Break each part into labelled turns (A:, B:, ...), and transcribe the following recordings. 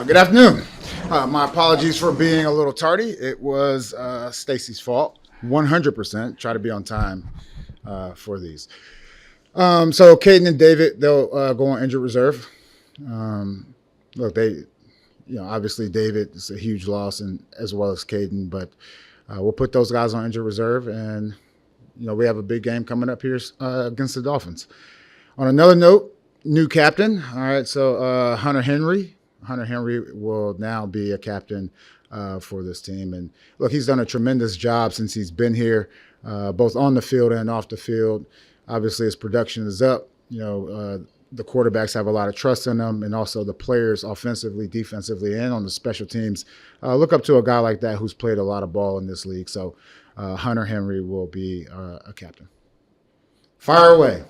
A: Good afternoon. My apologies for being a little tardy. It was Stacy's fault. 100%. Try to be on time for these. So Caden and David, they'll go on injured reserve. Look, obviously David is a huge loss, and as well as Caden, but we'll put those guys on injured reserve, and we have a big game coming up here against the Dolphins. On another note, new captain. All right, so Hunter Henry. Hunter Henry will now be a captain for this team. And look, he's done a tremendous job since he's been here, both on the field and off the field. Obviously, his production is up. The quarterbacks have a lot of trust in him, and also the players offensively, defensively, and on the special teams look up to a guy like that who's played a lot of ball in this league. So Hunter Henry will be a captain. Fire away.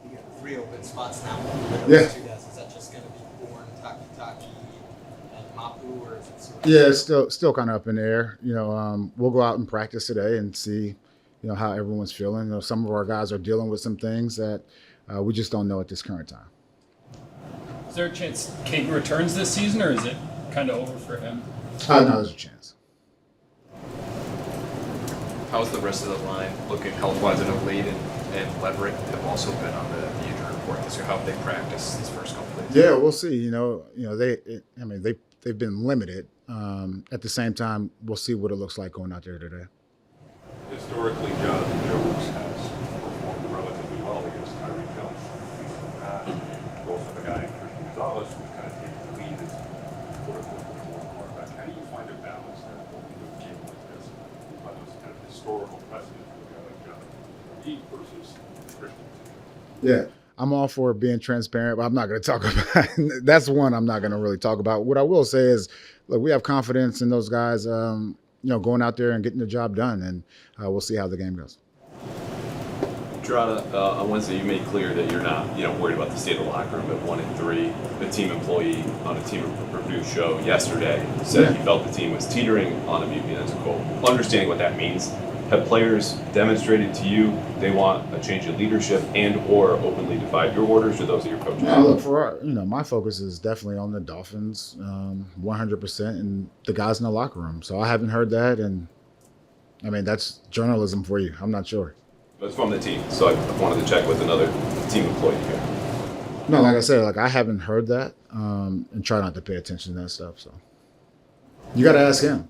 B: You got 3 open spots now.
A: Yeah.
B: Is that just going to be Bourne, Taki, and Mapu, or is it sort of...
A: Yeah, it's still kind of up in the air. We'll go out and practice today and see, how everyone's feeling. Some of our guys are dealing with some things that we just don't know at this current time.
C: Is there a chance Caden returns this season, or is it kind of over for him?
A: No, there's a chance.
D: How's the rest of the line looking health-wise? I know Lade and Leverett have also been on the injury report this year. How have they practiced these first couple days?
A: Yeah, we'll see. They've been limited. At the same time, we'll see what it looks like going out there today.
E: Historically, Jonathan Jones has performed relatively well against Tyreek Hill. You also have a guy in Christian Gonzalez who's kind of taking the lead as quote-unquote quarterback. How do you find a balance there when you do a game like this? On those kind of historical precedents with a guy like Jonathan versus Christian?
A: Yeah, I'm all for being transparent, but I'm not going to talk about it. That's one I'm not going to really talk about. What I will say is, look, we have confidence in those guys, going out there and getting the job done, and we'll see how the game goes.
D: Jerod, on Wednesday, you made clear that you're not, worried about the state of the locker room at 1-3. A team employee on a Team of Purdue show yesterday said he felt the team was teetering on a mutiny. That's a quote. Understanding what that means, have players demonstrated to you they want a change in leadership and/or openly defied your orders, or those of your coaches?
A: Yeah, look, my focus is definitely on the Dolphins, 100%, and the guys in the locker room. So I haven't heard that, and that's journalism for you. I'm not sure.
D: But it's from the team, so I wanted to check with another team employee here.
A: No, like I said, I haven't heard that, and try not to pay attention to that stuff. So you got to ask him.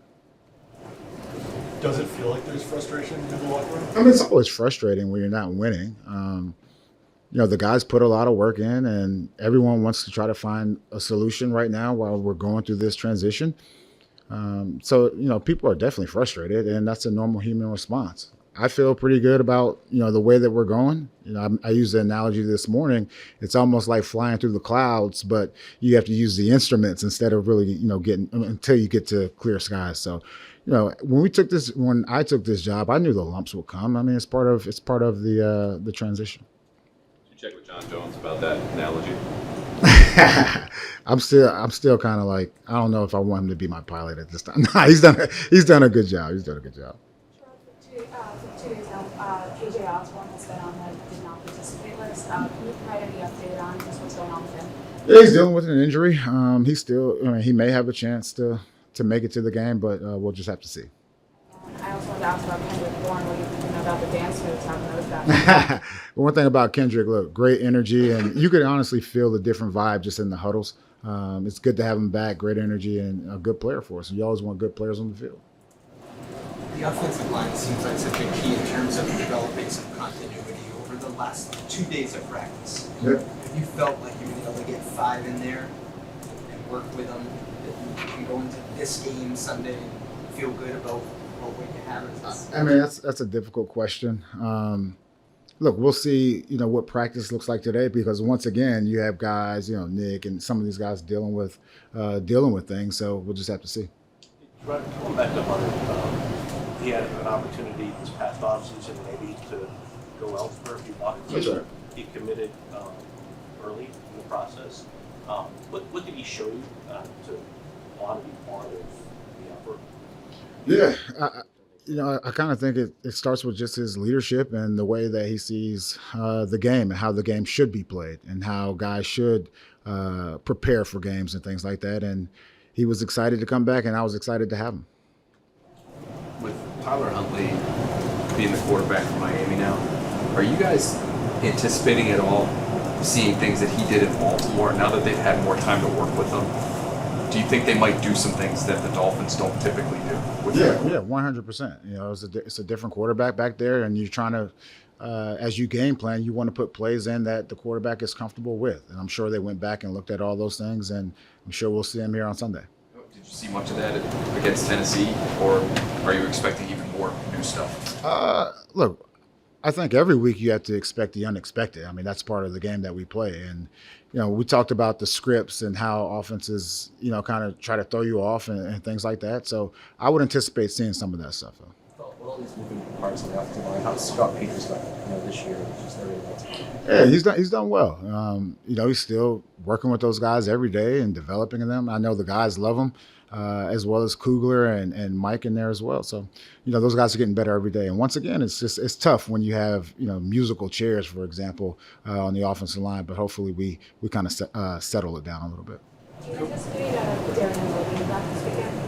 F: Does it feel like there's frustration in the locker room?
A: It's always frustrating when you're not winning. The guys put a lot of work in, and everyone wants to try to find a solution right now while we're going through this transition. So people are definitely frustrated, and that's a normal human response. I feel pretty good about, the way that we're going. I used the analogy this morning. It's almost like flying through the clouds, but you have to use the instruments instead of really, getting until you get to clear skies. So, when I took this job, I knew the lumps would come. It's part of the transition.
D: Did you check with John Jones about that analogy?
A: I'm still kind of like, I don't know if I want him to be my pilot at this time. Nah, he's done a good job. He's done a good job.
G: For 2 days now, KJ Osborne has been on the did not participate list. Can you provide any update on just what's going on with him?
A: Yeah, he's dealing with an injury. He's still, he may have a chance to make it to the game, but we'll just have to see.
G: I also wanted to ask about Kendrick Bourne. What do you think about the dance moves? How those guys?
A: One thing about Kendrick, look, great energy, and you could honestly feel the different vibe just in the huddles. It's good to have him back, great energy, and a good player for us. And you always want good players on the field.
B: The offensive line seems like such a key in terms of developing some continuity over the last 2 days of practice.
A: Yep.
B: Have you felt like you've been able to get 5 in there and work with them, that you can go into this game Sunday and feel good about what you have?
A: That's a difficult question. Look, we'll see, what practice looks like today, because once again, you have guys, Nick and some of these guys dealing with things. So we'll just have to see.
F: Going back to Hunter, he had an opportunity this past offseason maybe to go elsewhere if he wanted to.
A: That's right.
F: He committed early in the process. What did he show you to want to be part of the effort?
A: Yeah, I kind of think it starts with just his leadership and the way that he sees the game and how the game should be played and how guys should prepare for games and things like that. And he was excited to come back, and I was excited to have him.
H: With Tyler Huntley being the quarterback for Miami now, are you guys anticipating at all seeing things that he did in Baltimore now that they've had more time to work with him? Do you think they might do some things that the Dolphins don't typically do?
A: Yeah, 100%. You know, it's a different quarterback back there, and you're trying to, as you game plan, you want to put plays in that the quarterback is comfortable with. And I'm sure they went back and looked at all those things, and I'm sure we'll see him here on Sunday.
H: Did you see much of that against Tennessee, or are you expecting even more new stuff?
A: Look, I think every week you have to expect the unexpected. I mean, that's part of the game that we play. And, you know, we talked about the scripts and how offenses, you know, kind of try to throw you off and things like that. So I would anticipate seeing some of that stuff, though.
F: With all these moving parts in the offensive line, how's Scott Peters done, this year? Just everything else.
A: Yeah, he's done well. You know, he's still working with those guys every day and developing them. I know the guys love him, as well as Kugler and Mike in there as well. So, you know, those guys are getting better every day. And once again, it's tough when you have, you know, musical chairs, for example, on the offensive line. But hopefully we kind of settle it down a little bit.
G: Do you anticipate Darren Logan being back this weekend?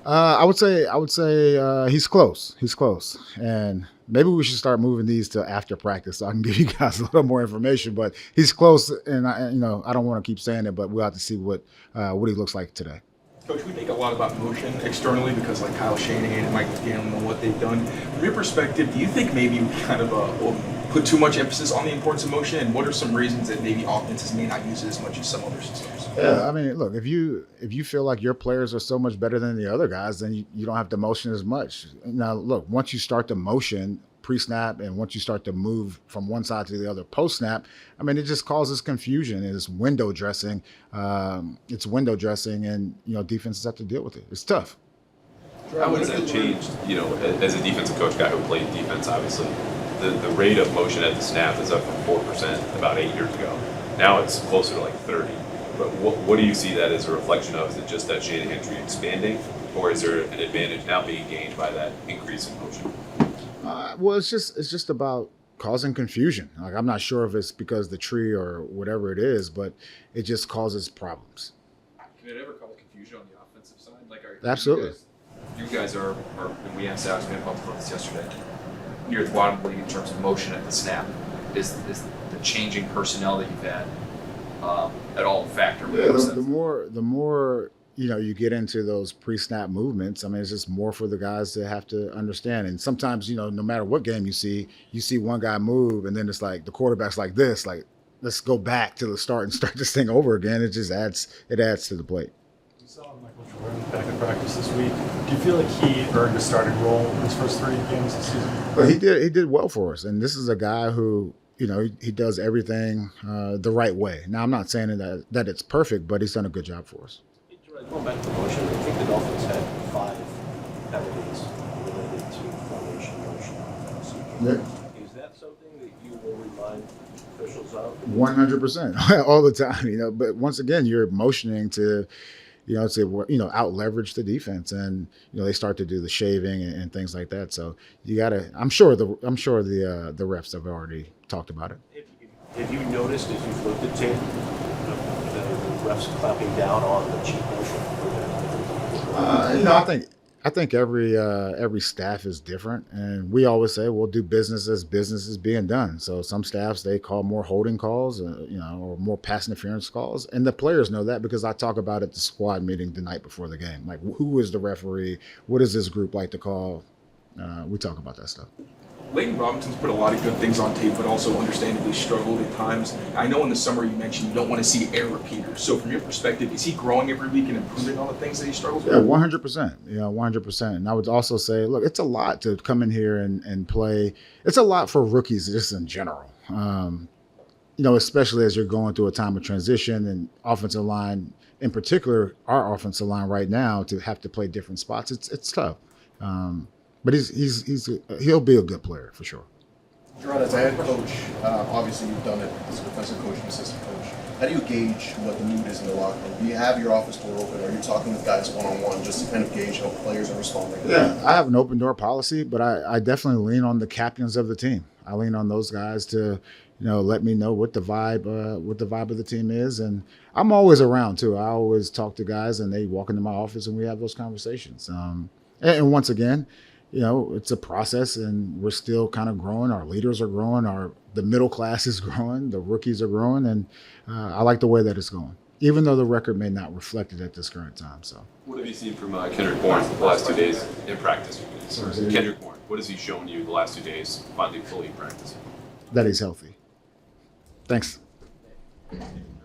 A: I would say he's close. He's close, and maybe we should start moving these to after practice so I can give you guys a little more information. But he's close, and I don't want to keep saying it, but we'll have to see what he looks like today.
I: Coach, we think a lot about motion externally because like Kyle Shanahan and Mike McDaniel know what they've done. From your perspective, do you think maybe we kind of put too much emphasis on the importance of motion, and what are some reasons that maybe offenses may not use it as much as some other systems?
A: Yeah, I mean, look, if you feel like your players are so much better than the other guys, then you don't have to motion as much. Now, look, once you start to motion pre-snap and once you start to move from one side to the other post-snap, I mean, it just causes confusion. It's window dressing. And, you know, defenses have to deal with it. It's tough.
D: How has that changed, you know, as a defensive coach guy who played defense, obviously? The rate of motion at the snap is up from 4% about 8 years ago. Now it's closer to like 30. But what do you see that as a reflection of? Is it just that Shanahan tree expanding, or is there an advantage now being gained by that increase in motion?
A: Well, it's just about causing confusion. Like, I'm not sure if it's because the tree or whatever it is, but it just causes problems.
H: Can it ever cause confusion on the offensive side?
A: Absolutely.
H: You guys are and we asked Alex about this yesterday, near the bottom of the league in terms of motion at the snap. Is the changing personnel that you've had at all a factor?
A: Yeah, the more you know, you get into those pre-snap movements. I mean, it's just more for the guys to have to understand. And sometimes, you know, no matter what game you see one guy move, and then it's like the quarterback's like this, like, let's go back to the start and start this thing over again. It just adds to the plate.
J: We saw Michael Jordan back in practice this week. Do you feel like he earned a starting role in his first 3 games this season?
A: Well, he did well for us, and this is a guy who, you know, he does everything the right way. Now, I'm not saying that it's perfect, but he's done a good job for us.
F: Going back to motion, I think the Dolphins had 5 penalties related to formation motion.
A: Yeah.
F: Is that something that you will remind officials of?
A: 100%, all the time. You know, but once again, you're motioning to out leverage the defense, and you know they start to do the shaving and things like that. So you gotta. I'm sure the refs have already talked about it.
F: Have you noticed, as you've looked at tape, the refs clamping down on the cheat motion?
A: I think every staff is different, and we always say we'll do business as business is being done. So some staffs, they call more holding calls, or more pass interference calls, and the players know that because I talk about it at the squad meeting the night before the game. Like, who is the referee? What does this group like to call? We talk about that stuff.
I: Leighton Robinson's put a lot of good things on tape, but also understandably struggled at times. I know in the summer you mentioned you don't want to see air repeaters. So from your perspective, is he growing every week and improving on the things that he struggles with?
A: Yeah, 100%. 100%. And I would also say, look, it's a lot to come in here and play. It's a lot for rookies just in general. Especially as you're going through a time of transition and offensive line, in particular, our offensive line right now, to have to play different spots. It's tough. But he'll be a good player for sure.
K: Jerod, as a head coach, obviously you've done it as a defensive coach and assistant coach. How do you gauge what the mood is in the locker room? Do you have your office door open? Are you talking with guys one-on-one just to kind of gauge how players are responding?
A: Yeah, I have an open door policy, but I definitely lean on the captains of the team. I lean on those guys to, let me know what the vibe of the team is. And I'm always around too. I always talk to guys, and they walk into my office, and we have those conversations. And once again, it's a process, and we're still kind of growing. Our leaders are growing. The middle class is growing. The rookies are growing, and I like the way that it's going, even though the record may not reflect it at this current time. So,
D: what have you seen from Kendrick Bourne the last 2 days in practice?
A: Sorry.
D: Kendrick Bourne, what has he shown you the last 2 days, finally fully in practice?
A: that he's healthy. Thanks.